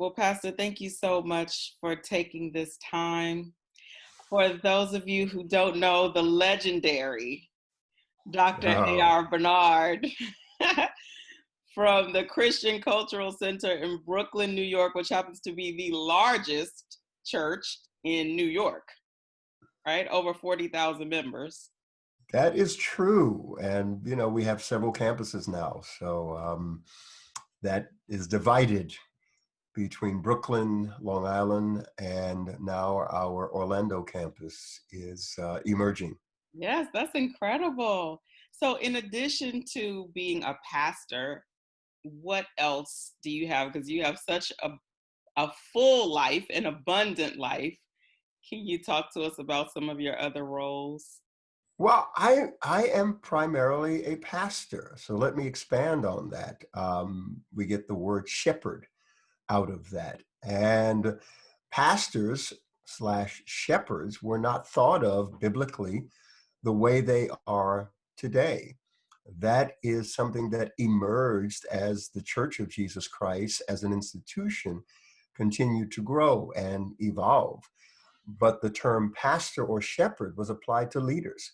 Well, Pastor, thank you so much for taking this time. For those of you who don't know, the legendary Dr. Oh, A.R. Bernard from the Christian Cultural Center in Brooklyn, New York, which happens to be the largest church in New York, right? Over 40,000 members. that is true. And, we have several campuses now. So that is divided between Brooklyn, Long Island, and now our Orlando campus is emerging. Yes, that's incredible. So, in addition to being a pastor, what else do you have? Because you have such a full life, an abundant life. Can you talk to us about some of your other roles? Well, I am primarily a pastor. So let me expand on that. We get the word shepherd out of that. And pastors slash shepherds were not thought of biblically the way they are today. That is something that emerged as the Church of Jesus Christ as an institution continued to grow and evolve. But the term pastor or shepherd was applied to leaders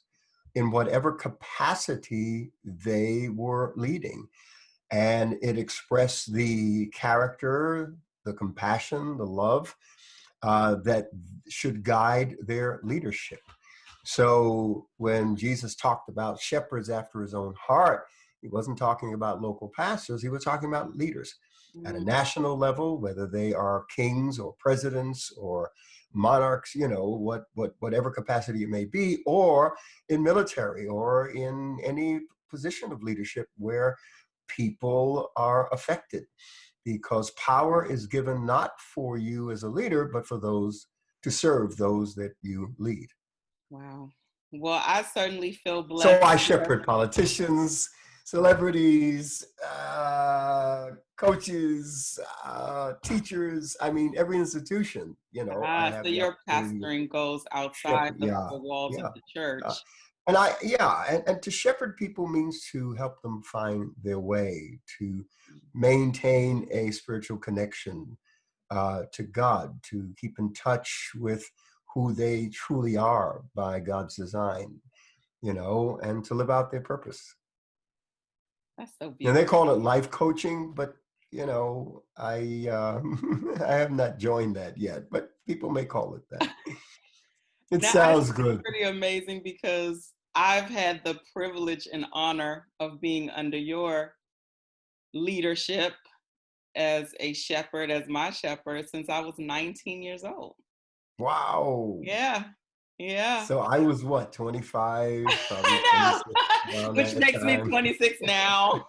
in whatever capacity they were leading. And it expressed the character, the compassion, the love that should guide their leadership. So when Jesus talked about shepherds after his own heart, he wasn't talking about local pastors, he was talking about leaders at a Mm. national level, whether they are kings or presidents or monarchs, whatever capacity it may be, or in military or in any position of leadership where people are affected, because power is given not for you as a leader, but for those to serve those that you lead. Wow. Well, I certainly feel So blessed. I shepherd politicians, celebrities, coaches, teachers. I mean, every institution, I So have the your opportunity to pastoring goes outside shepherd. the Yeah, four walls yeah. of the Uh, church. and to shepherd people means to help them find their way, to maintain a spiritual connection to God, to keep in touch with who they truly are by God's design, and to live out their purpose. That's so And they beautiful. call it life coaching, but I I have not joined that yet, but people may call it that. It Now, I think sounds it's good. pretty amazing because I've had the privilege and honor of being under your leadership as a shepherd, as my shepherd, since I was 19 years old. Wow. Yeah, yeah. So I was what, 25, probably I 26 know, around which that makes me time. 26 now.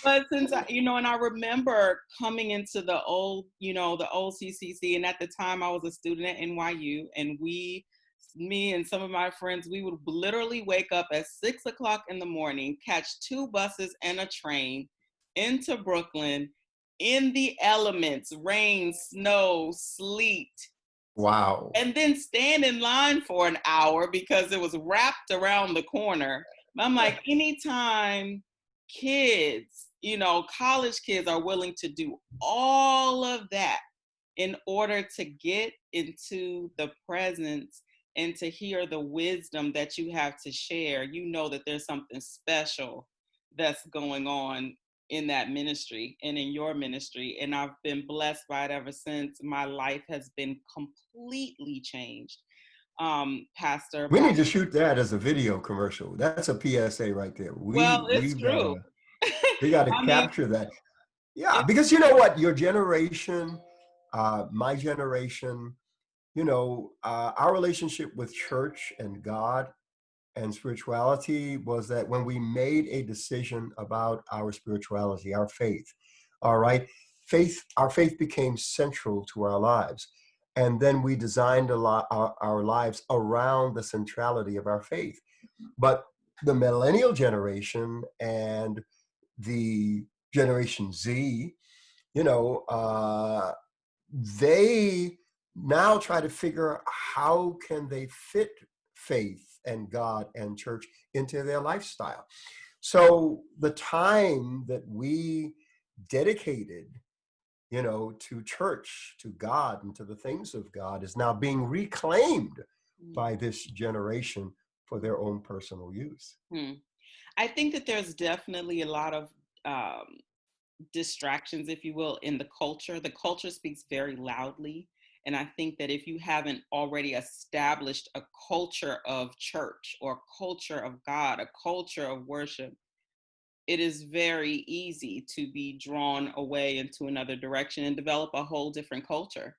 But since and I remember coming into the old CCC, and at the time I was a student at NYU, and me and some of my friends, we would literally wake up at 6 o'clock in the morning, catch two buses and a train into Brooklyn in the elements, rain, snow, sleet, Wow. and then stand in line for an hour because it was wrapped around the corner. I'm like, anytime kids, college kids are willing to do all of that in order to get into the presence and to hear the wisdom that you have to share, that there's something special that's going on in that ministry and in your ministry. And I've been blessed by it ever since. My life has been completely changed. Pastor, We need to shoot that as a video commercial. That's a PSA right there. well, We it's we've true. we got to I mean, capture that. Yeah, it, because you know what, your generation, my generation, our relationship with church and God and spirituality was that when we made a decision about our spirituality, our faith, all right, our faith became central to our lives. And then we designed our lives around the centrality of our faith. But the millennial generation and the Generation Z, you know, uh, they now try to figure out how can they fit faith and God and church into their lifestyle. So the time that we dedicated to church, to God, and to the things of God is now being reclaimed by this generation for their own personal use. I think that there's definitely a lot of distractions, if you will, in the culture. The culture speaks very loudly. And I think that if you haven't already established a culture of church or a culture of God, a culture of worship, it is very easy to be drawn away into another direction and develop a whole different culture.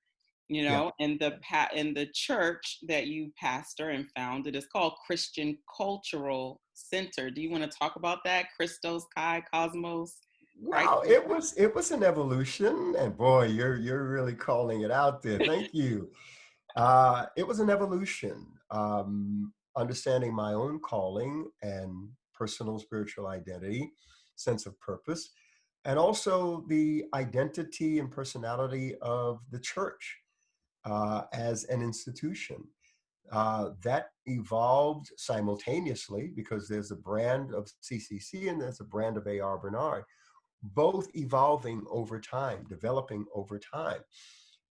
Yeah. And the church that you pastor and founded is called Christian Cultural Center. Do you want to talk about that? Christos, Kai, Cosmos, Christ. Well, it was an evolution, and boy, you're really calling it out there. Thank you. It was an evolution, understanding my own calling and personal spiritual identity, sense of purpose, and also the identity and personality of the church as an institution. That evolved simultaneously because there's a brand of CCC and there's a brand of A.R. Bernard, both evolving over time, developing over time.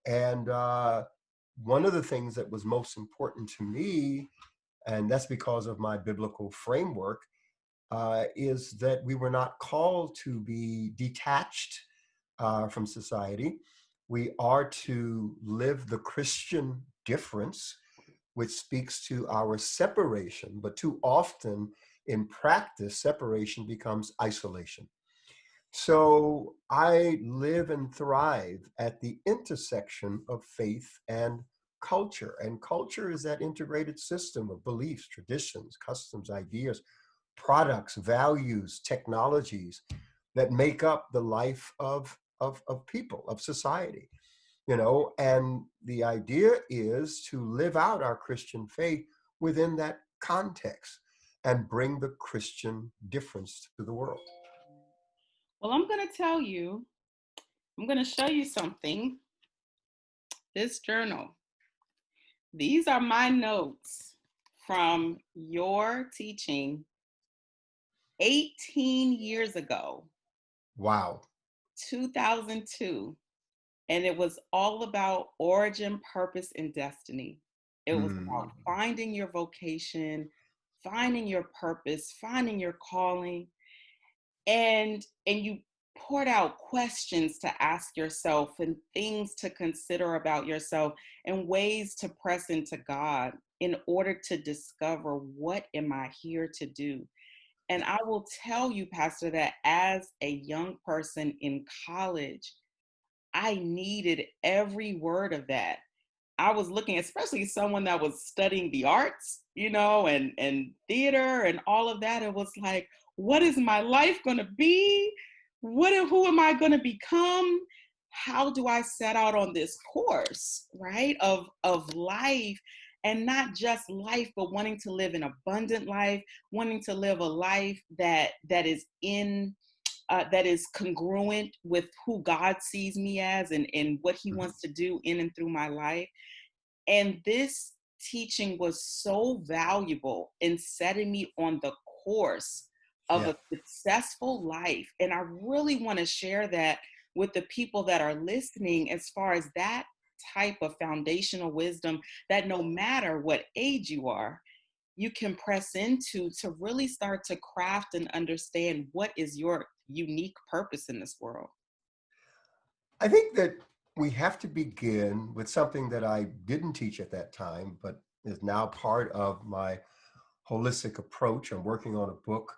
And one of the things that was most important to me, and that's because of my biblical framework, is that we were not called to be detached from society. We are to live the Christian difference, which speaks to our separation, but too often in practice, separation becomes isolation. So I live and thrive at the intersection of faith and culture. And culture is that integrated system of beliefs, traditions, customs, ideas, products, values, technologies that make up the life of people, of society. And the idea is to live out our Christian faith within that context and bring the Christian difference to the world. Well, I'm going to tell you, I'm going to show you something. This journal. These are my notes from your teaching 18 years ago, Wow. 2002. And it was all about origin, purpose, and destiny. It was about finding your vocation, finding your purpose, finding your calling. And you poured out questions to ask yourself and things to consider about yourself and ways to press into God in order to discover, what am I here to do? And I will tell you, Pastor, that as a young person in college, I needed every word of that. I was looking, especially someone that was studying the arts, and theater and all of that. It was like, what is my life going to be? Who am I going to become? How do I set out on this course, right? Of life, and not just life, but wanting to live an abundant life, wanting to live a life that is in that is congruent with who God sees me as, and what he wants to do in and through my life. And this teaching was so valuable in setting me on the course of Yeah. a successful life. And I really want to share that with the people that are listening, as far as that type of foundational wisdom, that no matter what age you are, you can press into to really start to craft and understand what is your unique purpose in this world. I think that we have to begin with something that I didn't teach at that time, but is now part of my holistic approach. I'm working on a book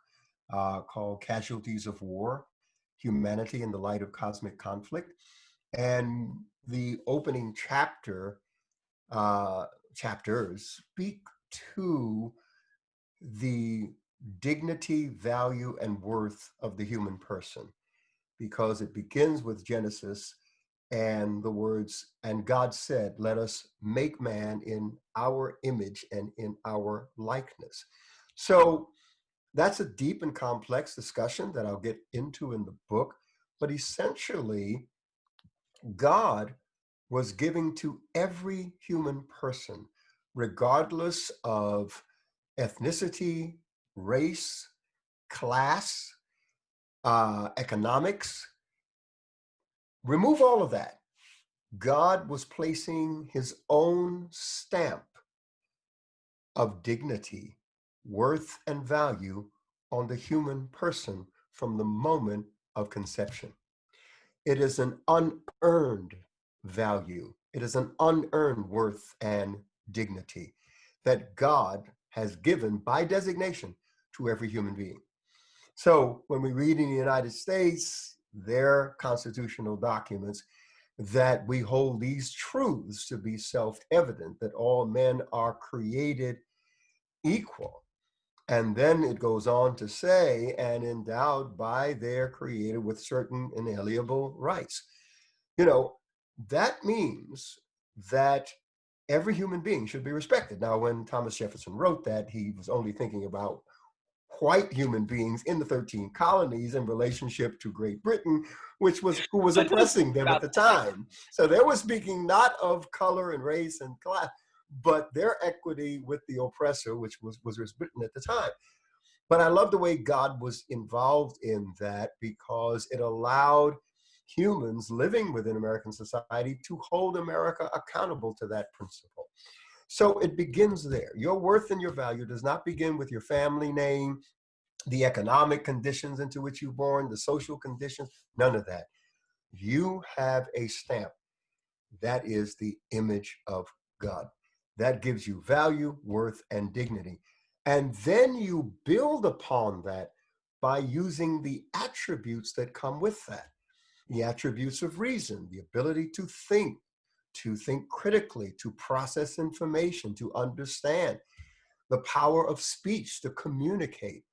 called Casualties of War, Humanity in the Light of Cosmic Conflict. And the opening chapters speak to the dignity, value, and worth of the human person, because it begins with Genesis and the words, and God said, let us make man in our image and in our likeness. So that's a deep and complex discussion that I'll get into in the book. But essentially, God was giving to every human person, regardless of ethnicity, race, class, economics, Remove all of that. God was placing his own stamp of dignity, worth, and value on the human person from the moment of conception. It is an unearned value. It is an unearned worth and dignity that God has given by designation to every human being. So when we read in the United States, their constitutional documents, that we hold these truths to be self-evident, that all men are created equal. And then it goes on to say, and endowed by their creator with certain inalienable rights. You know, that means that every human being should be respected. Now, when Thomas Jefferson wrote that, he was only thinking about white human beings in the 13 colonies in relationship to Great Britain, who was I knew oppressing them at about the that. time. So they were speaking not of color and race and class, but their equity with the oppressor, which was written at the time. But I love the way God was involved in that, because it allowed humans living within American society to hold America accountable to that principle. So it begins there. Your worth and your value does not begin with your family name, the economic conditions into which you're born, the social conditions, none of that. You have a stamp. That is the image of God. That gives you value, worth, and dignity. And then you build upon that by using the attributes that come with that. The attributes of reason, the ability to think critically, to process information, to understand, the power of speech to communicate,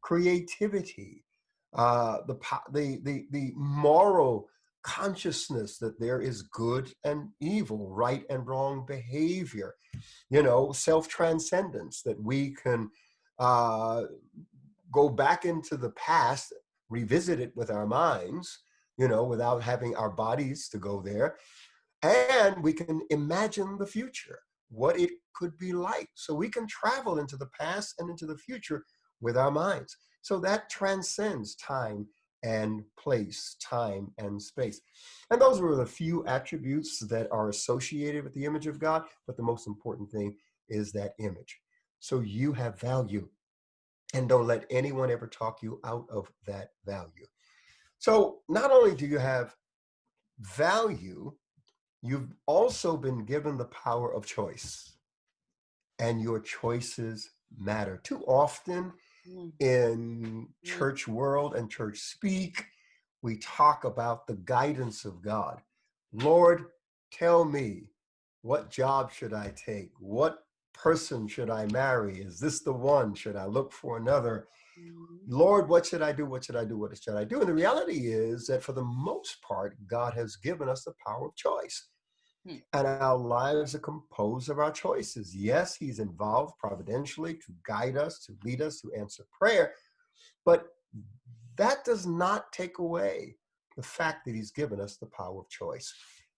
creativity, the moral consciousness that there is good and evil, right and wrong behavior, self-transcendence, that we can go back into the past, revisit it with our minds, without having our bodies to go there. And we can imagine the future, what it could be like. So we can travel into the past and into the future with our minds. So that transcends time and place, time and space. And those were the few attributes that are associated with the image of God. But the most important thing is that image. So you have value, and don't let anyone ever talk you out of that value. So not only do you have value, you've also been given the power of choice, and your choices matter. Too often in church world and church speak, we talk about the guidance of God. Lord, tell me, what job should I take? What person should I marry? Is this the one? Should I look for another? Lord, what should I do? What should I do? What should I do? And the reality is that for the most part, God has given us the power of choice. And our lives are composed of our choices. Yes, he's involved providentially to guide us, to lead us, to answer prayer. But that does not take away the fact that he's given us the power of choice.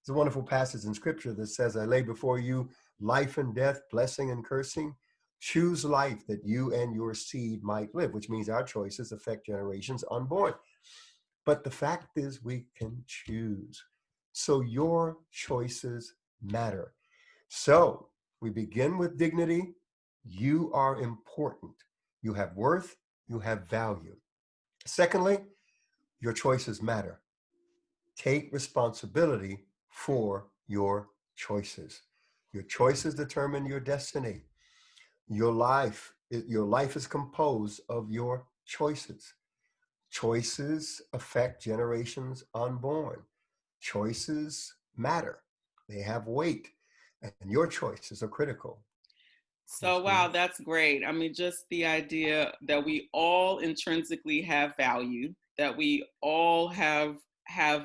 There's a wonderful passage in scripture that says, I lay before you life and death, blessing and cursing. Choose life that you and your seed might live, which means our choices affect generations unborn. But the fact is, we can choose. So your choices matter. So we begin with dignity. You are important. You have worth. You have value. Secondly, your choices matter. Take responsibility for your choices. Your choices determine your destiny. Your life is composed of your choices. Choices affect generations unborn. Choices matter. They have weight, and your choices are critical. So, wow, that's great. I mean, just the idea that we all intrinsically have value, that we all have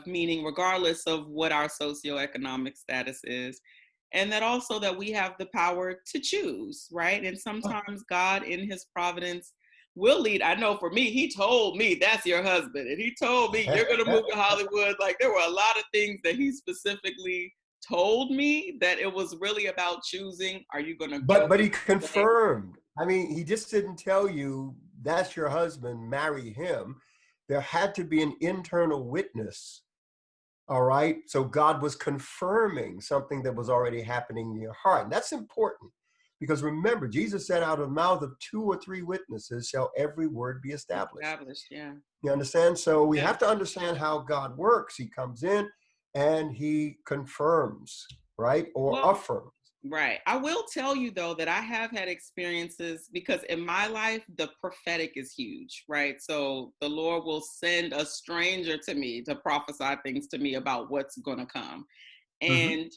meaning regardless of what our socioeconomic status is, and that also that we have the power to choose, right? And sometimes God in his providence will lead. I know for me, he told me that's your husband, and he told me you're going to move to Hollywood. Like, there were a lot of things that he specifically told me that it was really about choosing. Are you going to go? But he confirmed. I mean, he just didn't tell you that's your husband, marry him. There had to be an internal witness All right. So God was confirming something that was already happening in your heart. And that's important because remember, Jesus said, out of the mouth of 2 or 3 witnesses shall every word be established. Established, yeah. You understand? So we Yeah. have to understand how God works. He comes in and he confirms, right? Or Well, affirms. right. I will tell you though that I have had experiences because in my life, the prophetic is huge, right? So the Lord will send a stranger to me to prophesy things to me about what's going to come. Mhm.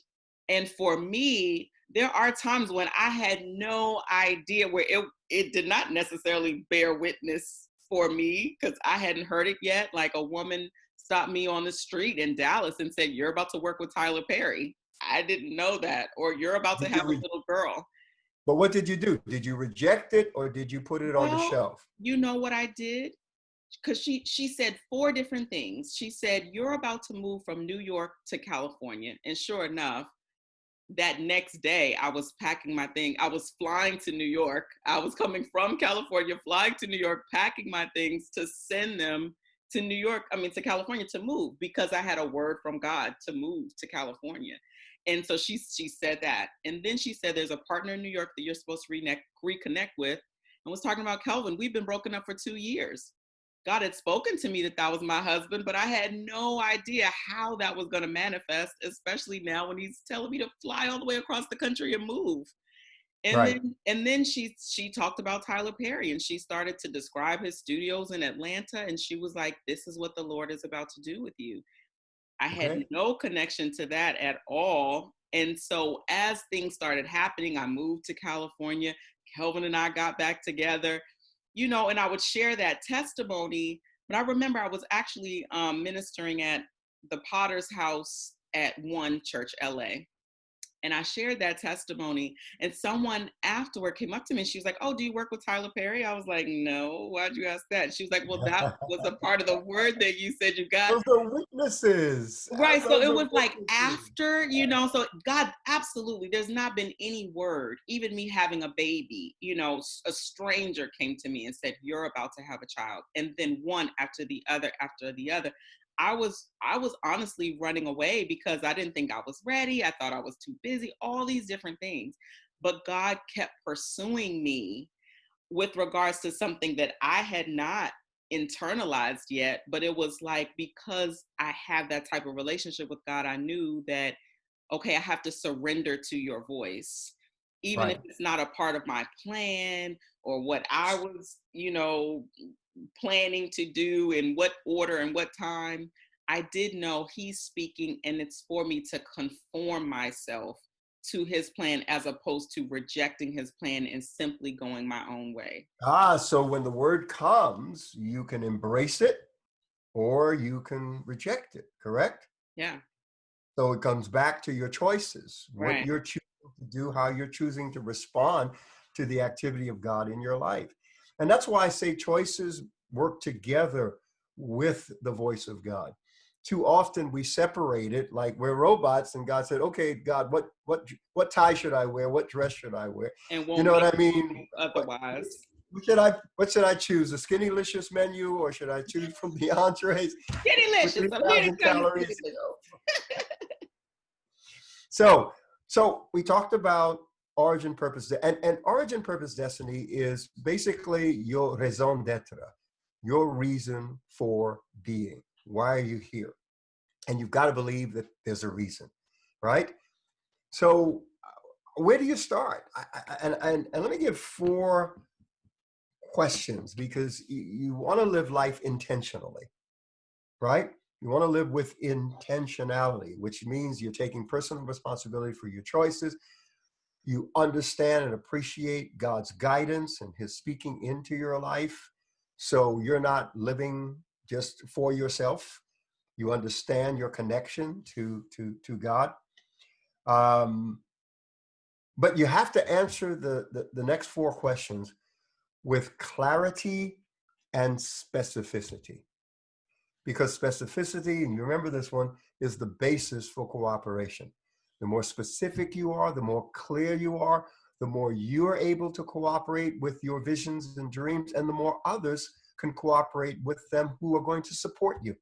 And for me, there are times when I had no idea where it did not necessarily bear witness for me because I hadn't heard it yet. Like a woman stopped me on the street in Dallas and said, "You're about to work with Tyler Perry." I didn't know that. Or you're about to Did have you a re- little girl. but what did you do? Did you reject it or did you put it on the Well, shelf? you know what I did? Because she said 4 different things. She said, "You're about to move from New York to California." And sure enough, that next day I was packing my thing. I was flying to New York. I was coming from California, flying to New York, packing my things to send them to New York, to California to move because I had a word from God to move to California. And so she said that. And then she said, "There's a partner in New York that you're supposed to reconnect with." And was talking about Kelvin. We've been broken up for 2 years. God had spoken to me that that was my husband, but I had no idea how that was going to manifest, especially now when he's telling me to fly all the way across the country and move. And Right. then she talked about Tyler Perry and she started to describe his studios in Atlanta and she was like, "This is what the Lord is about to do with you." I had Okay. no connection to that at all. And so as things started happening, I moved to California. Kelvin and I got back together, and I would share that testimony. But I remember I was actually ministering at the Potter's House at One Church, LA. And I shared that testimony, and someone afterward came up to me and she was like, "Oh, do you work with Tyler Perry?" I was like, "No, why'd you ask that?" She was like, "Well, that was a part of the word that you said you got." Those are witnesses. Right. So Those it are was like witnesses. after, so God, absolutely, there's not been any word, even me having a baby, a stranger came to me and said, "You're about to have a child." And then one after the other, after the other. I was honestly running away because I didn't think I was ready. I thought I was too busy, all these different things. But God kept pursuing me with regards to something that I had not internalized yet, but it was like because I have that type of relationship with God, I knew that, okay, I have to surrender to your voice. Even if Right. it's not a part of my plan or what I was, planning to do in what order and what time, I did know he's speaking and it's for me to conform myself to his plan as opposed to rejecting his plan and simply going my own way. So when the word comes, you can embrace it or you can reject it, correct? Yeah, So it comes back to your choices, what right. you're choosing to do, how you're choosing to respond to the activity of God in your life. And that's why I say choices work together with the voice of God. Too often we separate it like we're robots and God said, "Okay, God, what tie should I wear? What dress should I wear?" And You won't know what make I mean? otherwise. What should I choose? A skinny-licious menu or should I choose from the entrees with Skitty-licious. I'm here to 3,000 tell you calories? skitty-licious. So we talked about origin, purpose, and origin, purpose, destiny is basically your raison d'être, your reason for being. Why are you here? And you've got to believe that there's a reason, right? So where do you start? And let me give 4 questions because you want to live life intentionally, right? You want to live with intentionality, which means you're taking personal responsibility for your choices. You understand and appreciate God's guidance and his speaking into your life. So you're not living just for yourself. You understand your connection to God. Um, but you have to answer the next 4 questions with clarity and specificity. Because specificity, and you remember this one, is the basis for cooperation. The more specific you are, the more clear you are, the more you're able to cooperate with your visions and dreams, and the more others can cooperate with them who are going to support you.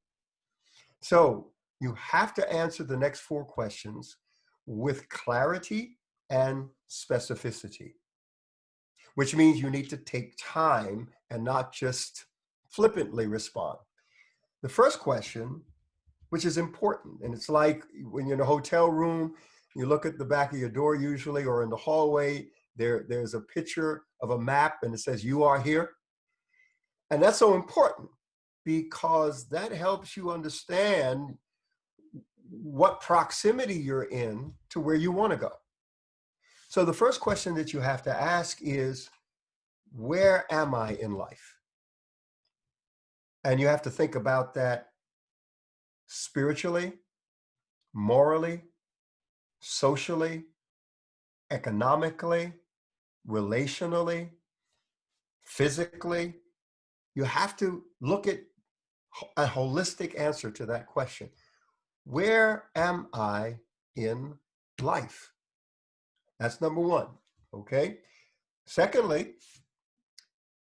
So you have to answer the next 4 questions with clarity and specificity, which means you need to take time and not just flippantly respond. The first question, which is important, and it's like when you're in a hotel room, you look at the back of your door usually, or in the hallway, there's a picture of a map and it says, "You are here." And that's so important because that helps you understand what proximity you're in to where you want to go. So the first question that you have to ask is, where am I in life? And you have to think about that spiritually, morally, socially, economically, relationally, physically. You have to look at a holistic answer to that question. Where am I in life? That's number one, okay? Secondly,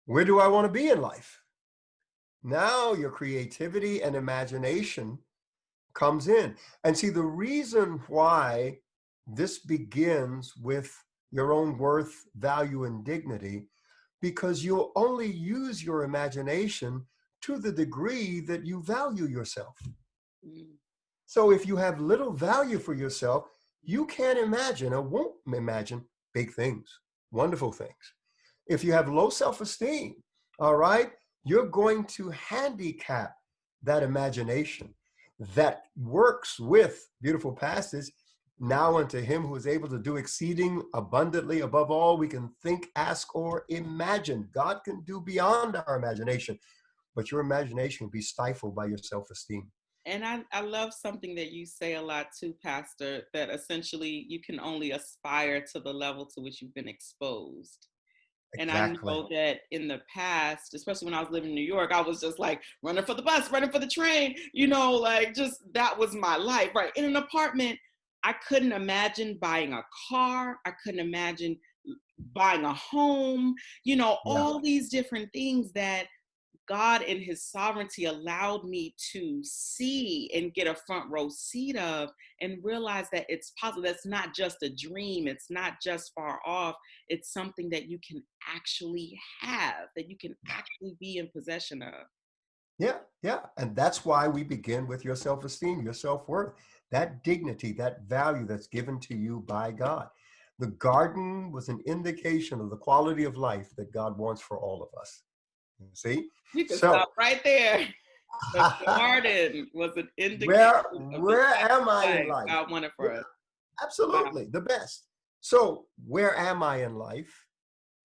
where do I want to be in life? Now your creativity and imagination comes in. And see, the reason why this begins with your own worth, value, and dignity, because you'll only use your imagination to the degree that you value yourself. Mm. So if you have little value for yourself, you can't imagine or won't imagine big things, wonderful things. If you have low self-esteem, all right, you're going to handicap that imagination that works with beautiful passages. Now unto him who is able to do exceeding abundantly above all we can think, ask, or imagine. God can do beyond our imagination, but your imagination will be stifled by your self-esteem. And I love something that you say a lot too, Pastor, that essentially you can only aspire to the level to which you've been exposed. And I Exactly. know that in the past, especially when I was living in New York, I was just like running for the bus, running for the train, like just that was my life, right? In an apartment, I couldn't imagine buying a car. I couldn't imagine buying a home, Yeah. all these different things that God in his sovereignty allowed me to see and get a front row seat of and realize that it's possible. That's not just a dream. It's not just far off. It's something that you can actually have, that you can actually be in possession of. Yeah, yeah. And that's why we begin with your self-esteem, your self-worth, that dignity, that value that's given to you by God. The garden was an indication of the quality of life that God wants for all of us. You see? You can So stop right there. The garden was an indication of the where am I in life life? God wanted Yeah, for us. Wow. absolutely, the best. So where am I in life?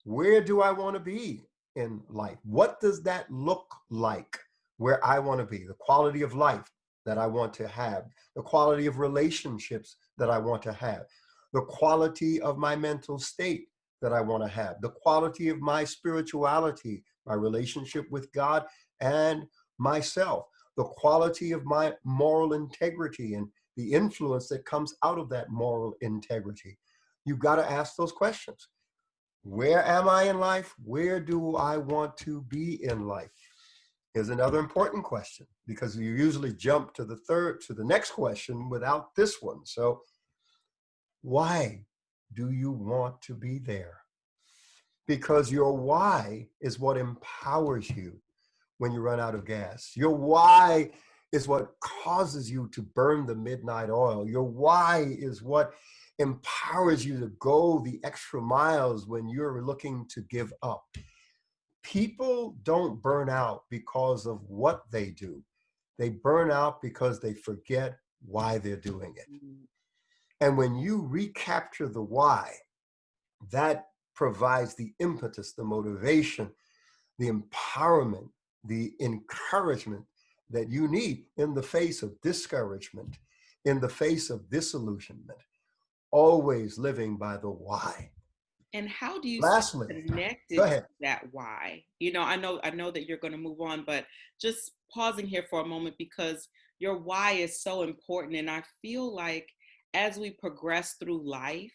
Where do I want to be in life? What does that look like where I want to be? The quality of life that I want to have, the quality of relationships that I want to have, the quality of my mental state that I want to have, the quality of my spirituality, my relationship with God and myself, the quality of my moral integrity and the influence that comes out of that moral integrity. You've got to ask those questions. Where am I in life? Where do I want to be in life? Here's another important question, because you usually jump to the next question without this one. So, why do you want to be there? Because your why is what empowers you when you run out of gas. Your why is what causes you to burn the midnight oil. Your why is what empowers you to go the extra miles when you're looking to give up. People don't burn out because of what they do. They burn out because they forget why they're doing it. Mm. And when you recapture the why, that provides the impetus, the motivation, the empowerment, the encouragement that you need in the face of discouragement, in the face of disillusionment, always living by the why. And how do you stay Lastly, go connected to ahead. that why? I know that you're going to move on, but just pausing here for a moment because your why is so important. And I feel like as we progress through life,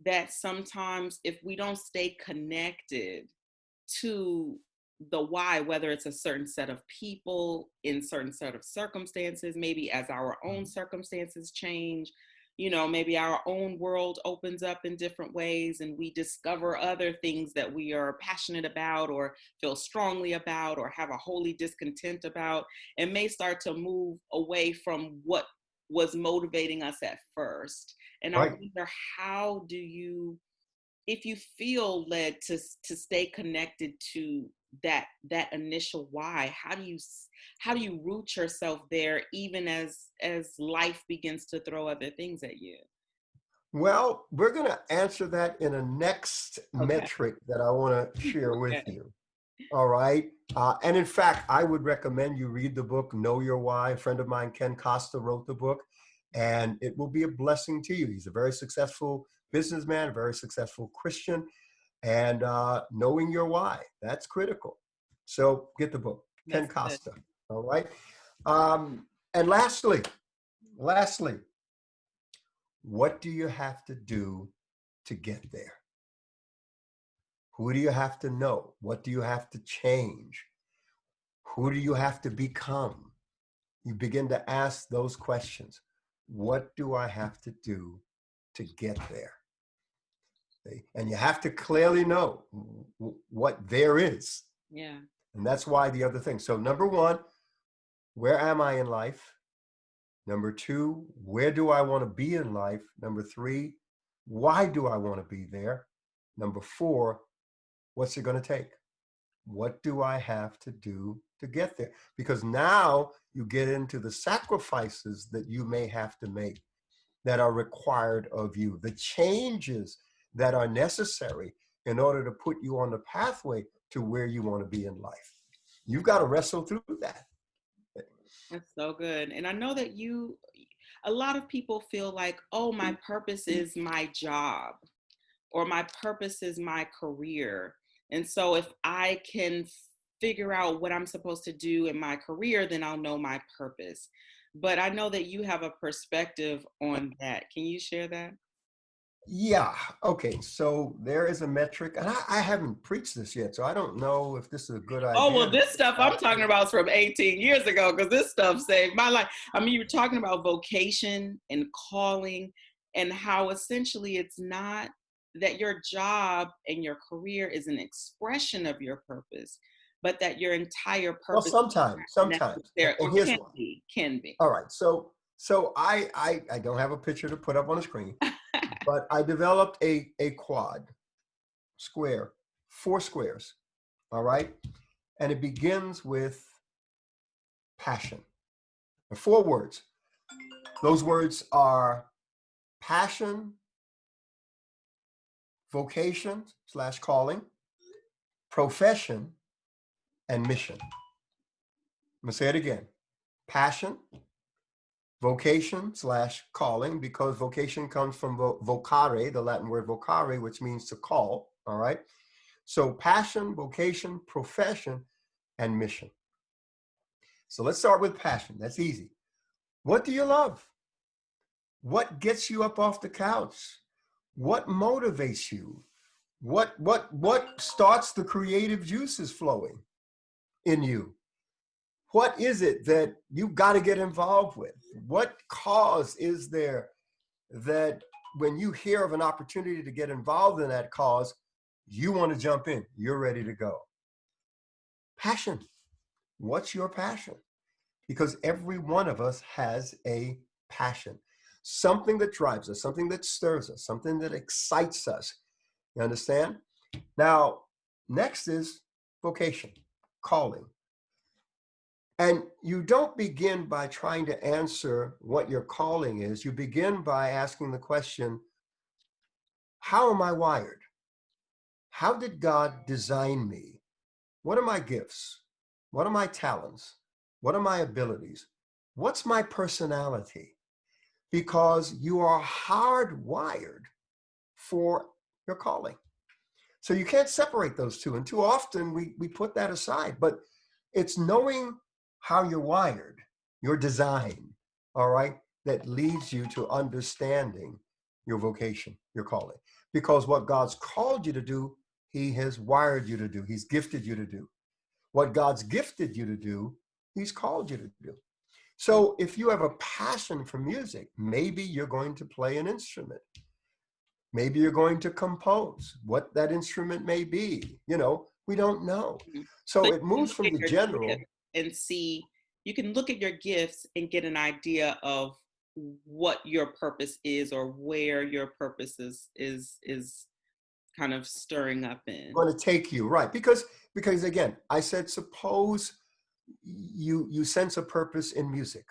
that sometimes if we don't stay connected to the why, whether it's a certain set of people in certain set of circumstances, maybe as our own circumstances change, maybe our own world opens up in different ways and we discover other things that we are passionate about or feel strongly about or have a holy discontent about, and may start to move away from what was motivating us at first. And I Right. wonder, how do you, if you feel led to stay connected to that initial why, how do you root yourself there, even as life begins to throw other things at you? Well, we're going to answer that in a next Okay. metric that I want to share with Okay. you. All right. And in fact, I would recommend you read the book, Know Your Why. A friend of mine, Ken Costa, wrote the book, and it will be a blessing to you. He's a very successful businessman, a very successful Christian, and knowing your why, that's critical. So get the book, Ken That's good. Costa. All right. And lastly, what do you have to do to get there? Who do you have to know? What do you have to change? Who do you have to become? You begin to ask those questions. What do I have to do to get there? Okay? And you have to clearly know what there is. Yeah. And that's why the other thing. So number one, where am I in life? Number two, where do I want to be in life? Number three, why do I want to be there? Number four, what's it going to take? What do I have to do to get there? Because now you get into the sacrifices that you may have to make that are required of you, the changes that are necessary in order to put you on the pathway to where you want to be in life. You've got to wrestle through that. That's so good. And I know that a lot of people feel like, oh, my purpose is my job, or my purpose is my career. And so if I can figure out what I'm supposed to do in my career, then I'll know my purpose. But I know that you have a perspective on that. Can you share that? Yeah. Okay. So there is a metric, and I haven't preached this yet, so I don't know if this is a good Oh, idea well, to this preach stuff I'm out. talking about is from 18 years ago, because this stuff saved my life. I mean, you were talking about vocation and calling, and how essentially it's not that your job and your career is an expression of your purpose, but that your entire Well, purpose sometimes, necessary, and or here's can why. be, can be. All right. So I don't have a picture to put up on the screen, but I developed a quad square, 4 squares. All right. And it begins with passion. 4 words. Those words are passion, vocation / calling, profession, and mission. I'm going to say it again. Passion, vocation / calling, because vocation comes from vocare, the Latin word vocare, which means to call. All right. So passion, vocation, profession, and mission. So let's start with passion. That's easy. What do you love? What gets you up off the couch? What motivates you? What starts the creative juices flowing in you? What is it that you've got to get involved with? What cause is there that when you hear of an opportunity to get involved in that cause, you want to jump in, you're ready to go? Passion. What's your passion? Because every one of us has a passion, something that drives us, something that stirs us, something that excites us. You understand? Now, next is vocation, calling. And you don't begin by trying to answer what your calling is. You begin by asking the question, how am I wired? How did God design me? What are my gifts? What are my talents? What are my abilities? What's my personality? Because you are hardwired for your calling. So you can't separate those two. And too often we put that aside. But it's knowing how you're wired, your design, all right, that leads you to understanding your vocation, your calling. Because what God's called you to do, he has wired you to do. He's gifted you to do. What God's gifted you to do, he's called you to do. So if you have a passion for music, maybe you're going to play an instrument. Maybe you're going to compose. What that instrument may be, we don't know. Mhm. So So you it can moves look from at the your general. gifts and see, you can look at your gifts and get an idea of what your purpose is, or where your purpose is kind of stirring up in. Going to take you, right? Because again, I said, suppose you sense a purpose in music.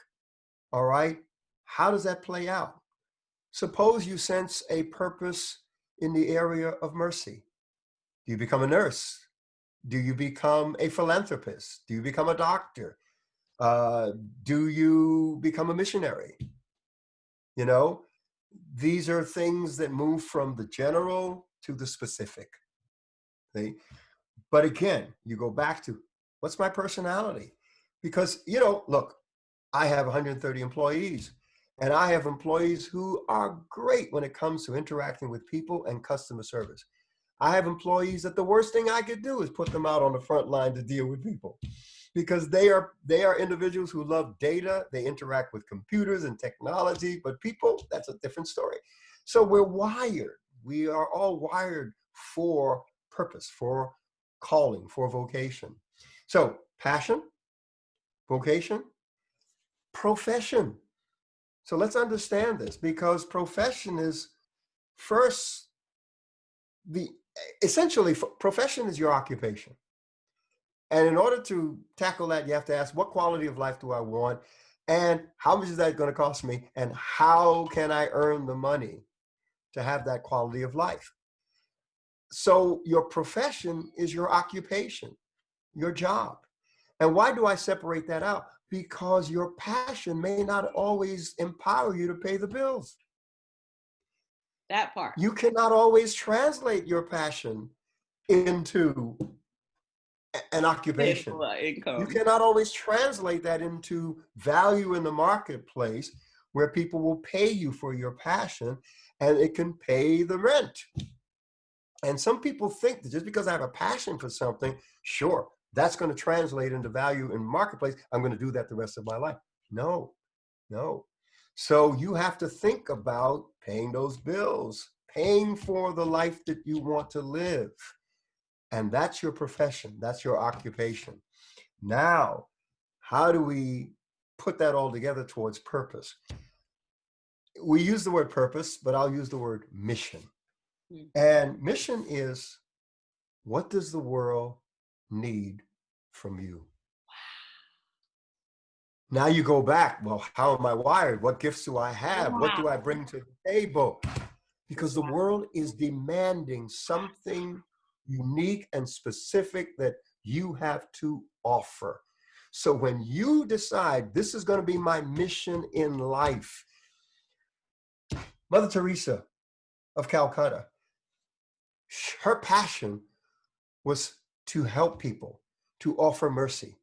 All right. How does that play out? Suppose you sense a purpose in the area of mercy. Do you become a nurse? Do you become a philanthropist? Do you become a doctor? Do you become a missionary? These are things that move from the general to the specific. See? But again, you go back to, what's my personality? Because, look, I have 130 employees, and I have employees who are great when it comes to interacting with people and customer service. I have employees that the worst thing I could do is put them out on the front line to deal with people, because they are individuals who love data. They interact with computers and technology, but people, that's a different story. So we're wired. We are all wired for purpose, for calling, for vocation. So passion, vocation, profession. So let's understand this, because profession is first essentially profession is your occupation. And in order to tackle that, you have to ask, what quality of life do I want? And how much is that going to cost me? And how can I earn the money to have that quality of life? So your profession is your occupation, your job. And why do I separate that out? Because your passion may not always empower you to pay the bills. That part. You cannot always translate your passion into an occupation. Income. You cannot always translate that into value in the marketplace, where people will pay you for your passion and it can pay the rent. And some people think that just because I have a passion for something, sure, that's going to translate into value in the marketplace. I'm going to do that the rest of my life. No. So you have to think about paying those bills, paying for the life that you want to live. And that's your profession. That's your occupation. Now, how do we put that all together towards purpose? We use the word purpose, but I'll use the word mission. Mm-hmm. And mission is, what does the world need from you? Now you go back, well, how am I wired? What gifts do I have? What do I bring to the table? Because the world is demanding something unique and specific that you have to offer. So when you decide, this is going to be my mission in life, Mother Teresa of Calcutta, her passion was to help people, to offer mercy.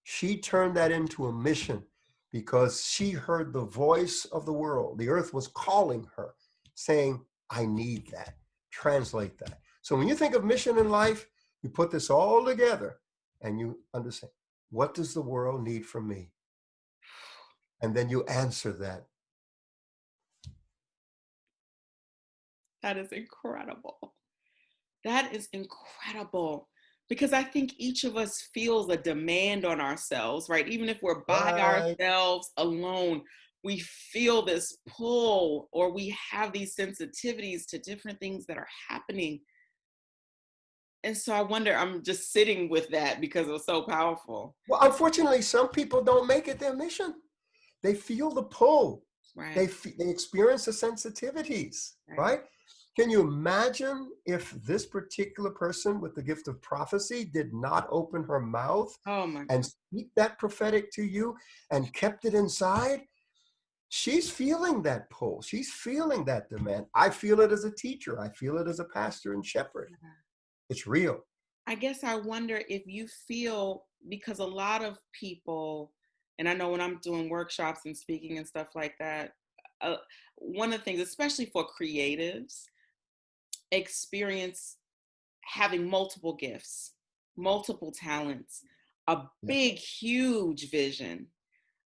She turned that into a mission because she heard the voice of the world. The earth was calling her, saying, I need that. Translate that. So when you think of mission in life, you put this all together and you understand, what does the world need from me? And then you answer that. That is incredible. That is incredible. Because I think each of us feels a demand on ourselves, right? Even if we're by ourselves alone, we feel this pull, or we have these sensitivities to different things that are happening. And so I wonder, I'm just sitting with that because it was so powerful. Well, unfortunately, some people don't make it their mission. They feel the pull. Right. They experience the sensitivities, right? Can you imagine if this particular person with the gift of prophecy did not open her mouth and speak that prophetic to you and kept it inside? She's feeling that pull. She's feeling that demand. I feel it as a teacher. I feel it as a pastor and shepherd. It's real. I guess I wonder if you feel, because a lot of people, and I know when I'm doing workshops and speaking and stuff like that, one of the things, especially for creatives, experience having multiple gifts, multiple talents, a Yeah. big, huge vision,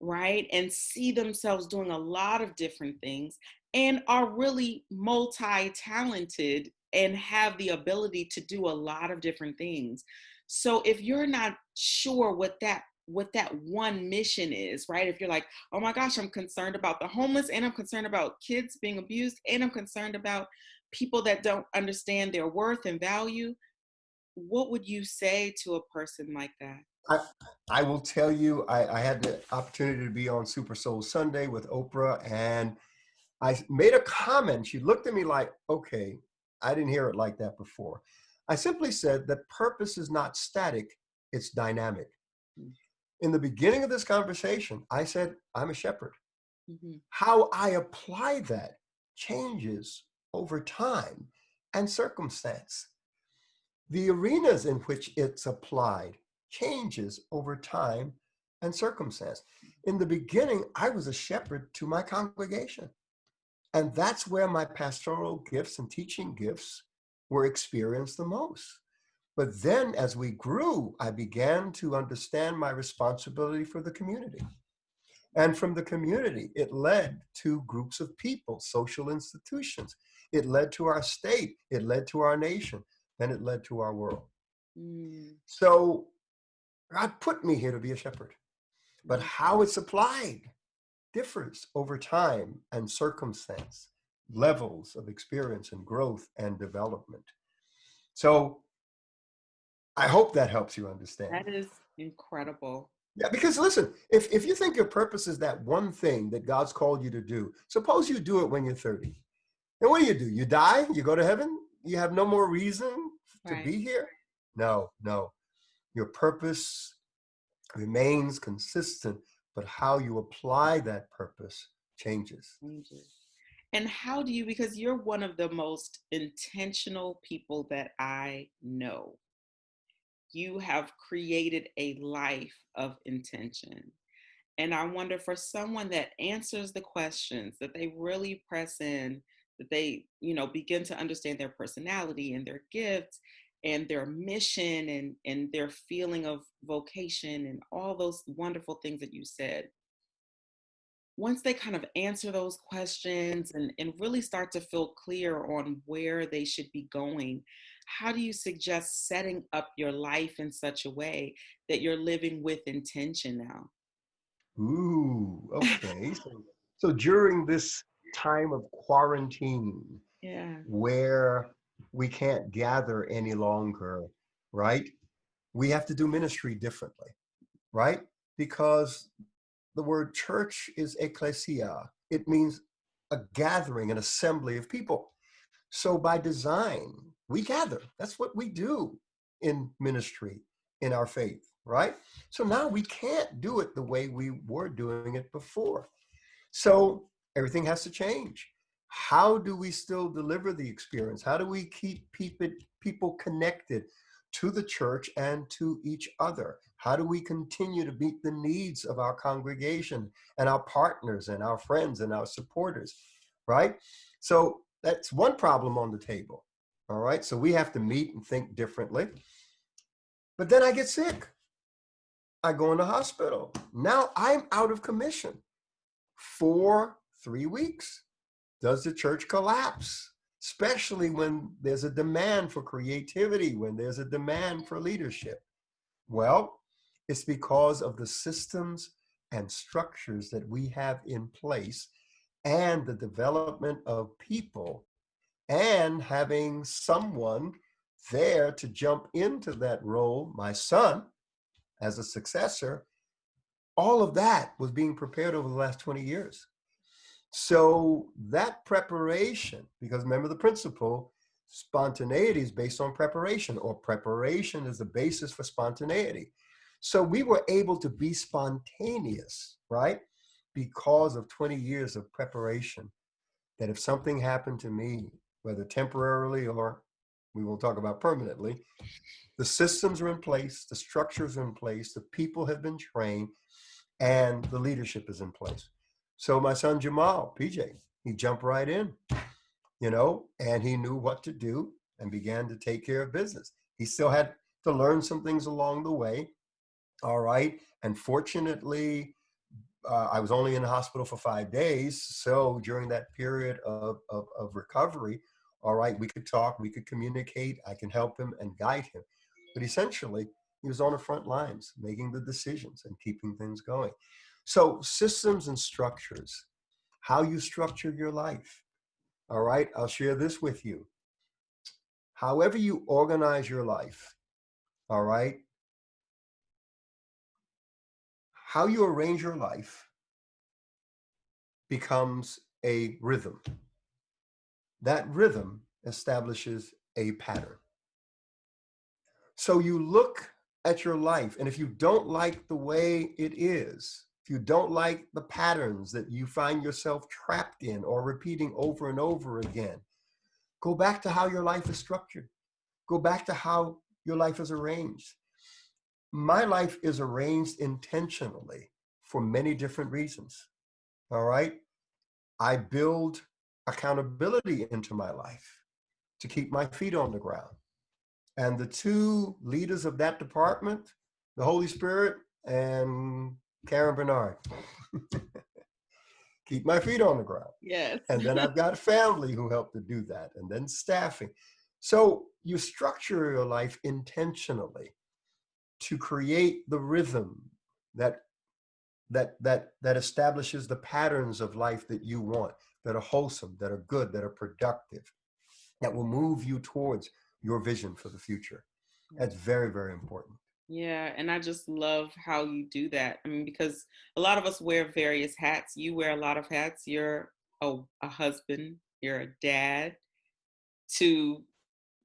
right? And see themselves doing a lot of different things and are really multi-talented and have the ability to do a lot of different things. So if you're not sure what that one mission is, right? If you're like, oh my gosh, I'm concerned about the homeless, and I'm concerned about kids being abused, and I'm concerned about people that don't understand their worth and value, what would you say to a person like that? I, I will tell you, I had the opportunity to be on Super Soul Sunday with Oprah, and I made a comment. She looked at me like, okay, I didn't hear it like that before. I simply said that purpose is not static, it's dynamic. In the beginning of this conversation, I said, I'm a shepherd. Mm-hmm. How I apply that changes over time and circumstance. The arenas in which it's applied changes over time and circumstance. In the beginning, I was a shepherd to my congregation. And that's where my pastoral gifts and teaching gifts were experienced the most. But then as we grew, I began to understand my responsibility for the community. And from the community, it led to groups of people, social institutions. It led to our state. It led to our nation. Then it led to our world. Mm, So God put me here to be a shepherd. But mm. how it's applied differs over time and circumstance, levels of experience and growth and development. So I hope that helps you understand. That is incredible. Yeah, because listen, if you think your purpose is that one thing that God's called you to do, suppose you do it when you're 30. And what do? You die? You go to heaven? You have no more reason to Right. be here? No, no. Your purpose remains consistent, but how you apply that purpose changes. Changes. And how do you, because you're one of the most intentional people that I know, you have created a life of intention. And I wonder, for someone that answers the questions, that they really press in, that they, begin to understand their personality and their gifts and their mission and their feeling of vocation and all those wonderful things that you said. Once they kind of answer those questions and really start to feel clear on where they should be going, how do you suggest setting up your life in such a way that you're living with intention now? Ooh, okay. So during this time of quarantine Yeah. where we can't gather any longer, right? We have to do ministry differently, right? Because the word church is ecclesia. It means a gathering, an assembly of people. So by design, we gather. That's what we do in ministry, in our faith, right? So now we can't do it the way we were doing it before. So everything has to change. How do we still deliver the experience? How do we keep people connected to the church and to each other? How do we continue to meet the needs of our congregation and our partners and our friends and our supporters, right? So that's one problem on the table, all right? So we have to meet and think differently. But then I get sick. I go in the hospital. Now I'm out of commission for 3 weeks. Does the church collapse? Especially when there's a demand for creativity, when there's a demand for leadership. Well, it's because of the systems and structures that we have in place and the development of people and having someone there to jump into that role, my son, as a successor. All of that was being prepared over the last 20 years. So that preparation, because remember the principle, spontaneity is based on preparation, or preparation is the basis for spontaneity. So we were able to be spontaneous, right? Because of 20 years of preparation, that if something happened to me, whether temporarily or we will talk about permanently, the systems are in place, the structures are in place, the people have been trained, and the leadership is in place. So my son Jamal, PJ, he jumped right in, and he knew what to do and began to take care of business. He still had to learn some things along the way, All right. And fortunately, I was only in the hospital for 5 days. So during that period of recovery, all right, we could talk, we could communicate, I can help him and guide him. But essentially, he was on the front lines, making the decisions and keeping things going. So systems and structures, how you structure your life. All right, I'll share this with you. However you organize your life, all right, how you arrange your life becomes a rhythm. That rhythm establishes a pattern. So you look at your life, and if you don't like the way it is, if you don't like the patterns that you find yourself trapped in or repeating over and over again, go back to how your life is structured. Go back to how your life is arranged. My life is arranged intentionally for many different reasons. All right. I build accountability into my life to keep my feet on the ground. And the two leaders of that department, the Holy Spirit and Karen Bernard, keep my feet on the ground. Yes. And then I've got family who help to do that, and then staffing. So you structure your life intentionally to create the rhythm that establishes the patterns of life that you want, that are wholesome, that are good, that are productive, that will move you towards your vision for the future. That's very, very important. Yeah, and I just love how you do that. I mean, because a lot of us wear various hats. You wear a lot of hats. You're a husband, you're a dad to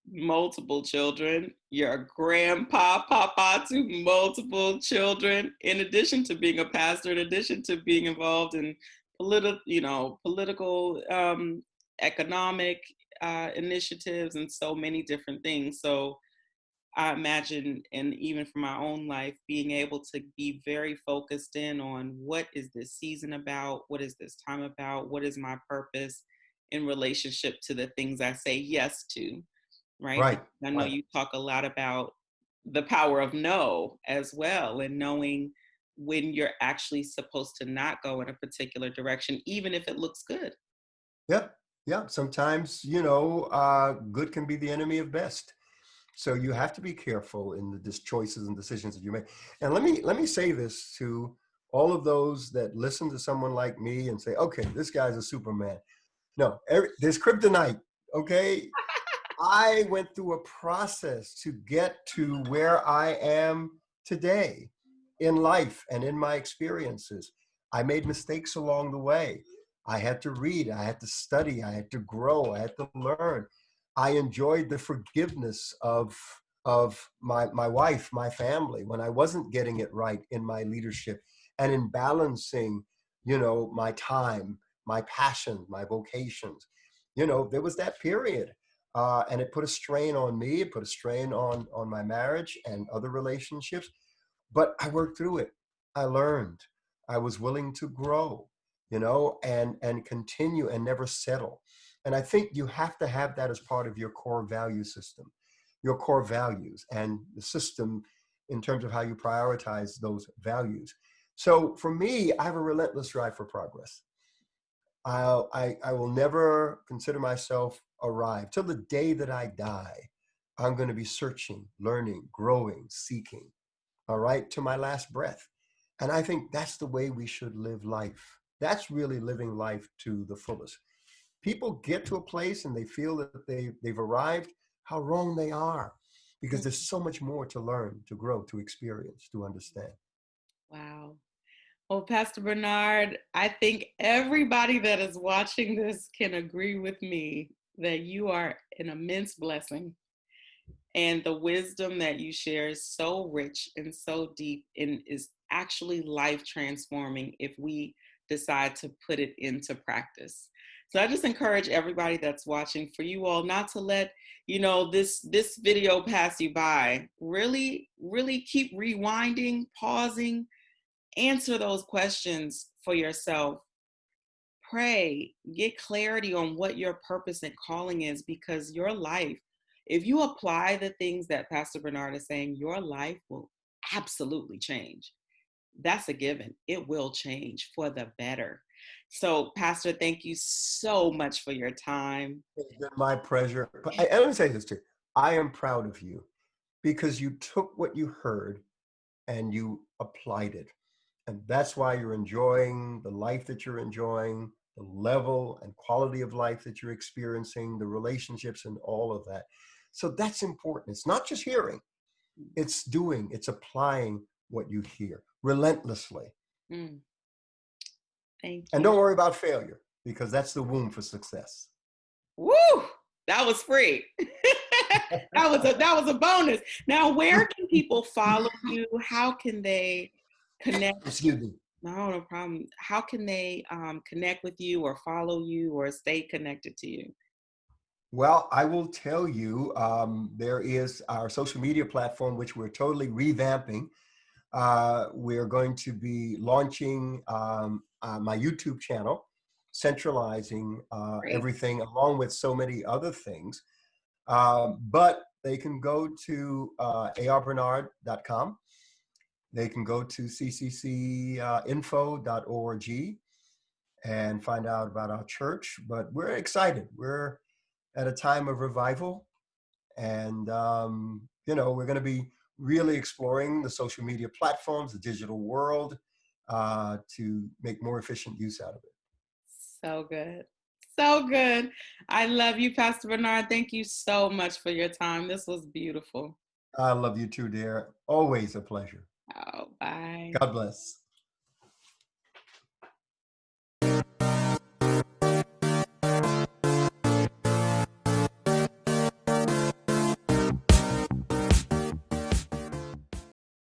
multiple children, you're a grandpa, papa to multiple children, in addition to being a pastor, in addition to being involved in political, economic initiatives, and so many different things. So I imagine, and even for my own life, being able to be very focused in on what is this season about? What is this time about? What is my purpose in relationship to the things I say yes to, right? Right, Because I know right. you talk a lot about the power of no as well, and knowing when you're actually supposed to not go in a particular direction, even if it looks good. Yep, yep. Sometimes, good can be the enemy of best. So you have to be careful in the choices and decisions that you make. And let me say this to all of those that listen to someone like me and say, okay, this guy's a Superman. No, there's kryptonite. Okay. I went through a process to get to where I am today in life and in my experiences. I made mistakes along the way. I had to read, I had to study, I had to grow, I had to learn. I enjoyed the forgiveness of my wife, my family, when I wasn't getting it right in my leadership and in balancing, my time, my passions, my vocations. There was that period, and it put a strain on me. It put a strain on my marriage and other relationships. But I worked through it. I learned. I was willing to grow, and continue and never settle. And I think you have to have that as part of your core value system, your core values, and the system in terms of how you prioritize those values. So for me, I have a relentless drive for progress. I will never consider myself arrived. Till the day that I die, I'm going to be searching, learning, growing, seeking, all right, to my last breath. And I think that's the way we should live life. That's really living life to the fullest. People get to a place and they feel that they've arrived, how wrong they are, because there's so much more to learn, to grow, to experience, to understand. Wow. Well, Pastor Bernard, I think everybody that is watching this can agree with me that you are an immense blessing. And the wisdom that you share is so rich and so deep and is actually life transforming if we decide to put it into practice. So I just encourage everybody that's watching, for you all not to let, this video pass you by. Really, really keep rewinding, pausing, answer those questions for yourself. Pray, get clarity on what your purpose and calling is, because your life, if you apply the things that Pastor Bernard is saying, your life will absolutely change. That's a given. It will change for the better. So, Pastor, thank you so much for your time. It's been my pleasure. But and let me say this too. I am proud of you because you took what you heard and you applied it. And that's why you're enjoying the life that you're enjoying, the level and quality of life that you're experiencing, the relationships and all of that. So that's important. It's not just hearing, it's doing, it's applying what you hear relentlessly. Mm, thank And you. don't worry about failure because that's the womb for success. Woo! That was free. that was a bonus. Now, where can people follow you? How can they connect? Excuse me. No problem. How can they connect with you or follow you or stay connected to you? Well, I will tell you, there is our social media platform, which we're totally revamping. We're going to be launching my YouTube channel, centralizing Great. everything along with so many other things. But they can go to arbernard.com. They can go to cccinfo.org and find out about our church. But we're excited. We're at a time of revival. And, we're going to be really exploring the social media platforms, the digital world, to make more efficient use out of it. So good. So good. I love you, Pastor Bernard. Thank you so much for your time. This was beautiful. I love you too, dear. Always a pleasure. Oh, bye. God bless.